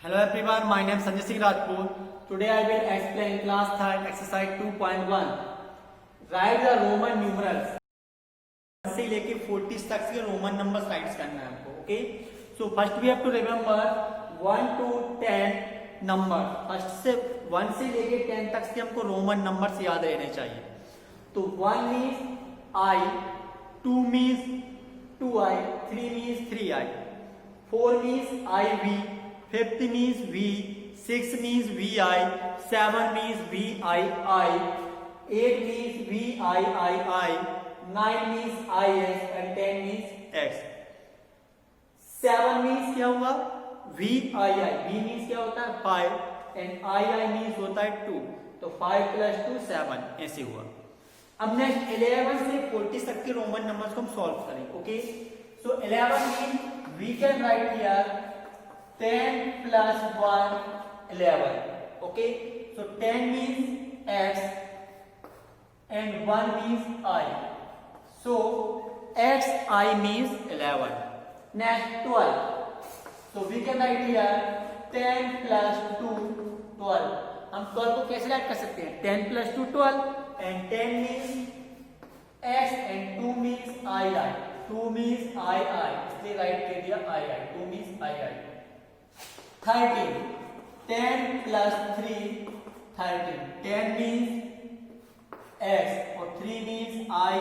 Hello everyone, my name is Sanjay Singh Rajput. Today I will explain class 3rd exercise 2.1. Write the Roman numerals. से लेके 40 तक के Roman numbers right करना है हमको. Okay, so first we have to remember 1 to 10 number. फर्स्ट से 1 से लेके 10 तक के हमको रोमन नंबर्स याद रहने चाहिए. तो 1 means I, 2 means 2i, 3 means 3i, 4 means IV, 5 means V, 6 means VI, 7 means VII, 8 means VIII, 9 means IS and 10 means X. 7 means क्या हुआ? VII. V means क्या होता है? 5 and II means होता है 2. तो 5 plus 2 7 ऐसे हुआ. अब नेक्स्ट 11 से 40 तक के रोमन नंबर्स को हम सॉल्व करेंगे. Okay, so 11 means we can write here 10 plus 1 11. Okay, so 10 means X and 1 means I, so XI means 11. Next 12, so we can write here 10 plus 2 12. हम 12 को कैसे राइट कर सकते हैं? 10 plus 2 12 and 10 means X and 2 means II. 2 means II, इसलिए right कर दिया II. 2 means II. 13, 10 plus 3 13. 10 means X और 3 means I.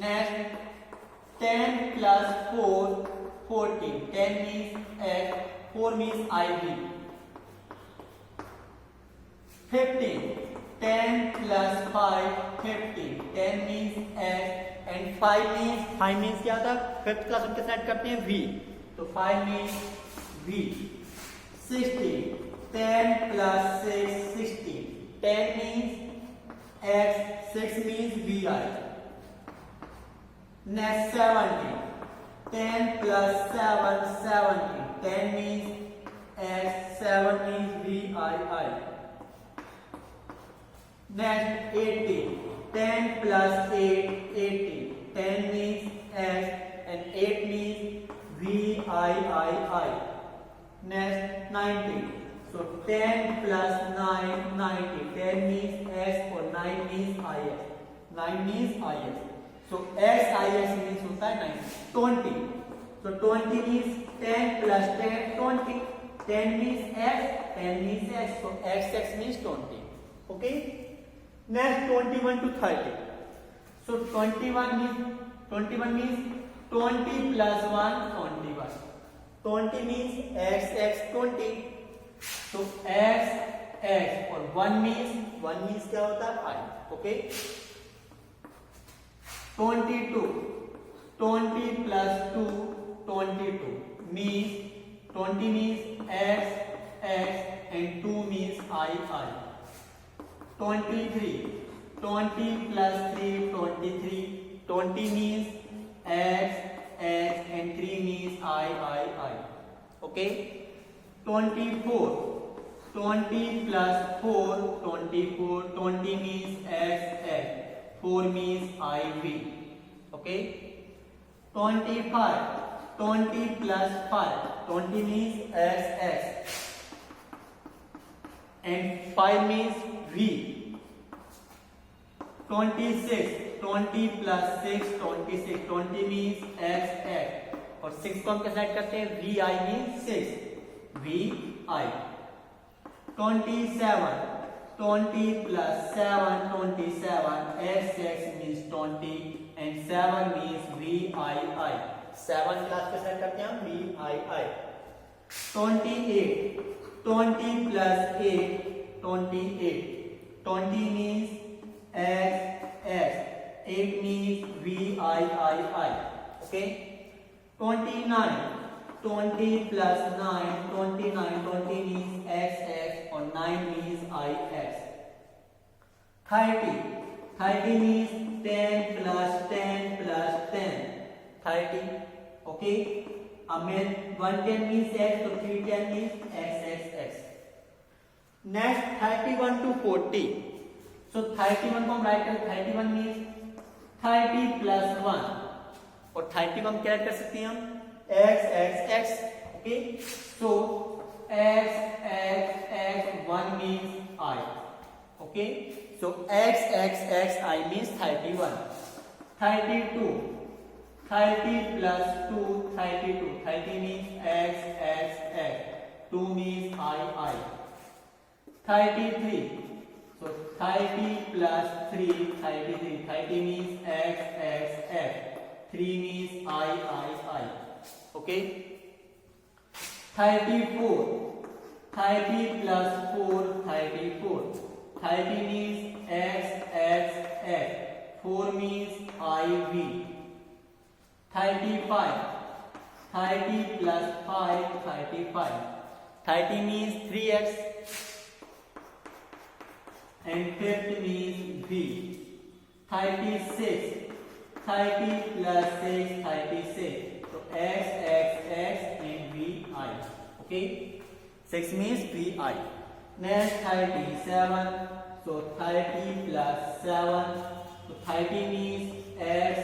Next 10 plus 4 14. 10 means X, 4 means IV. 15, 10 plus 5 15. 10 means X and 5 means क्या था? 5th क्लास हम किससे add करते हैं? V. तो 5 means V. 16, 10 plus 6 16. 10 means X, 6 means VI. Next 17, 10 plus 7 17. 10 means X, 7 means VII. Next 18, 10 plus 8 18. 10 means X and 8 means VII. Next 19, so 10 plus 9 90. 10 means X or 9 means IS. 9 means IS. So SIS means होता है 9. 20, so 20 means 10 plus 10 20. 10 means X, 10 means X. So XX means 20. Okay. Next 21 to 30. So 21 means 20 plus 1 21. 20 means XX 20. So XX और 1 means क्या होता है? I. Okay. 22. 20 plus 2 22 means 20 means X and 2 means I. 23, 20 plus 3 23. 20 means X and 3 means I. Okay. 24, 20 plus 4 24. 20 means X, 4 means IV. Okay. 25, 20 plus 5 20 means X and 5 means V. 26, 20 plus 6 26. 20 means X और 6 को हम कैसे add करते हैं? VI means 6 VI. 27, 20 plus 7 27. XX means 20 and 7 means VII. 7 class कैसे add करते हैं हम? VII. 28, 20 plus 8 28. 20 means X, 8 means VII. Okay. 29, 20 plus 9 29. 20 means XX और 30. 30 means 10 plus 10 plus 10. 30. Okay. अब में 110 means x, तो 310 means x. Next 31 to 40. So 31 को हम राइट करें, 31 means 30 plus 1. और 30 को हम क्या कर सकते हैं हम x. Okay. So x 1 means I. Okay. So x I means 31. 32. 30 plus 2, 32. 30 means x. 2 means I. 33. So 30 plus 3, 33. 30 means x. 3 means I. Okay. 34. 30 plus 4, 34. 30 means x. 4 means IV. 35. 30 plus 5, 35. 30 means 3x. And 50 means V. 36. 30 plus 6, 36. So x and VI. Okay. 6 means VI. Next 37. So 30 plus 7. So 30 means x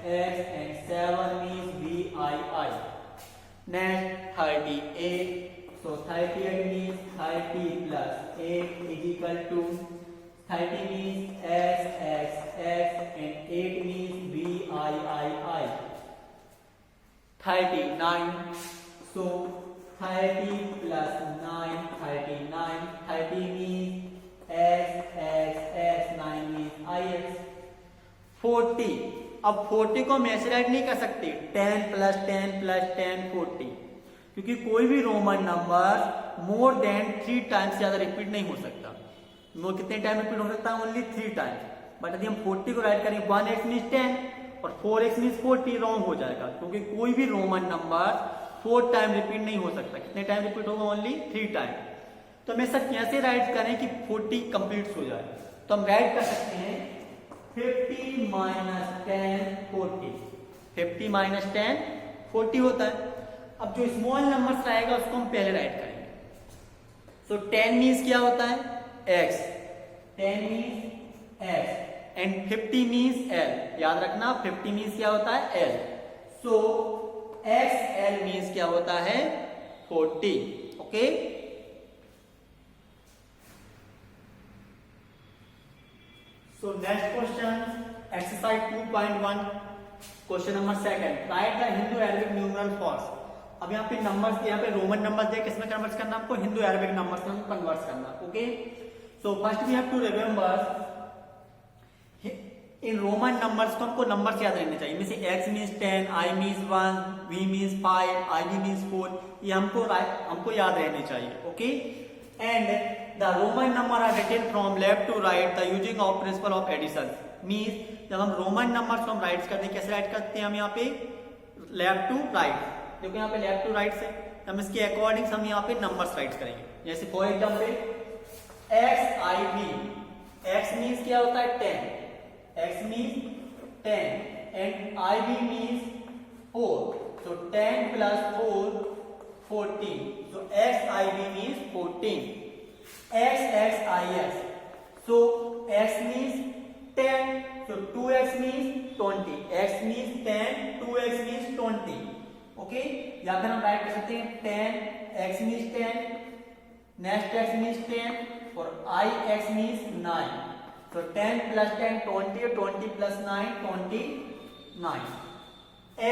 and 7 means VII. Next 38. So 38 means 30 plus 8 is equal to 30 means x and 8 means VII. 39. So 30 plus 9, 39. 30 means x 9 means IX. 40. अब 40 को हम ऐसे right नहीं कर सकते 10 plus 10 plus 10 40, क्योंकि कोई भी Roman number more than 3 times ज्यादा रिपीट नहीं हो सकता। वो कितने टाइम रिपीट हो सकता है? Only 3 times. बट यदि हम 40 को राइट करें 1x मीन्स 10 और 4x मीन्स 40, रॉन्ग हो जाएगा, क्योंकि कोई भी रोमन नंबर 4 टाइम रिपीट नहीं हो सकता। कितने टाइम रिपीट होगा? Only 3 time. तो हमें सर कैसे राइट करें कि 40 कंप्लीट हो जाए? तो हम राइट कर सकते हैं 50 minus 10 40. 50 minus 10 40 होता है। अब जो स्मॉल नंबर्स रहेगा उसको हम पहले राइट करेंगे। सो 10 मीन्स क्या होता है? x. 10 means x and 50 means l। याद रखना 50 मीन्स क्या होता है? l. सो xl मीन्स क्या होता है? 40. Okay. So next question, exercise 2.1, question number 2. Write the Hindu-Arabic numeral first. अब यहाँ पे नंबर्स, यहाँ पे रोमन नंबर्स दे, किसमें कन्वर्ट करना आपको? हिंदू अरबिक नंबर्स में कन्वर्ट करना। Okay. So first we have to remember in Roman numbers को हमको नंबर्स याद रहने चाहिए। जैसे x means 10, I means 1, V means 5, IV means 4, ये हमको याद रहने चाहिए। Okay. And the Roman number are written from left to right the using of principle of addition. Means जब हम रोमन नंबर्स को हम राइट करते हैं, कैसे राइट करते हैं? हम यहाँ पे लेफ्ट टू राइट, देखो यहाँ पे लेफ्ट टू राइट से हम इसके अकॉर्डिंग हम यहाँ पे नंबर्स राइट करेंगे। जैसे for example XIV, X means क्या होता है? 10, X means 10 and IV means 4, so 10 plus 4 14, so XIV means 14. XXIS, so X means 10, so 2x means 20. X means 10, 2x means 20. Okay, या फिर हम राइट कर सकते हैं 10, x means 10, next x means 10 और IX means 9. So 10 plus 10 20, 20 plus 9 29.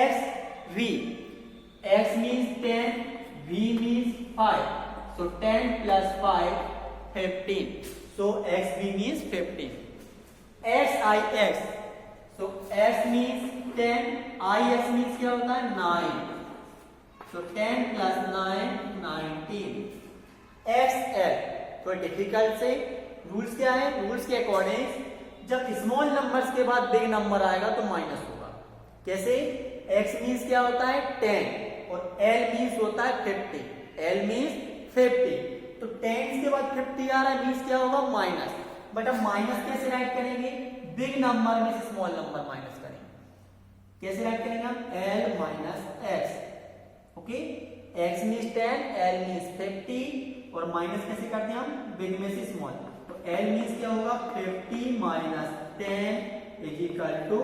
XV, X means 10, V means 5. So 10 plus 5 15. So XV means 15. XIX, so X means 10, IX means क्या होता है? 9. So 10 plus 9 19. XL, तो डिफिकल्ट से rules क्या है? Rules के according जब स्मॉल नंबर्स के बाद बिग नंबर आएगा तो माइनस होगा। कैसे? X मीन्स क्या होता है? 10 और L मीन्स होता है 50। L मीन्स 50, तो 10 के बाद 50 आ रहा है मीन्स क्या होगा? माइनस। बट अब माइनस कैसे राइट करेंगे, बिग नंबर में से स्मॉल नंबर माइनस करेंगे। कैसे राइट करेंगे हम, l minus x, okay, x means 10, l means 50 और माइनस कैसे करते हैं हम, बिग में से स्मॉल। तो l मीन्स क्या होगा, 50 minus 10 is equal to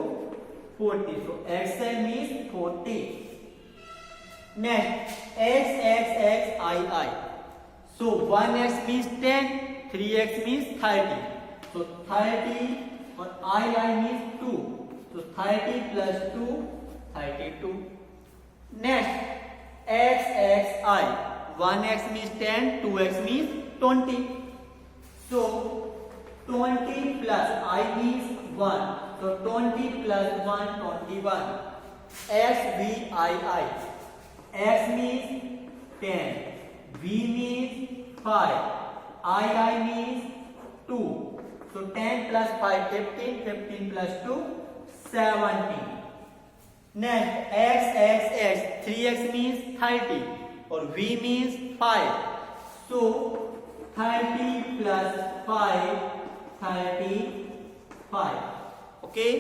40, so xl means 40। next x I, so 1x means 10, 3x means 30, so 30 और I means 2, so 30 plus 2 32। next xi, 1x means 10, 2x means 20, so 20 plus I means 1, so 20 plus 1 21। XVI, x means 10, v means 5, I means 2, so 10 plus 5 15, 15 plus 2 17। next x 3x means 30 और v means 5, so 30 plus 5 35, okay।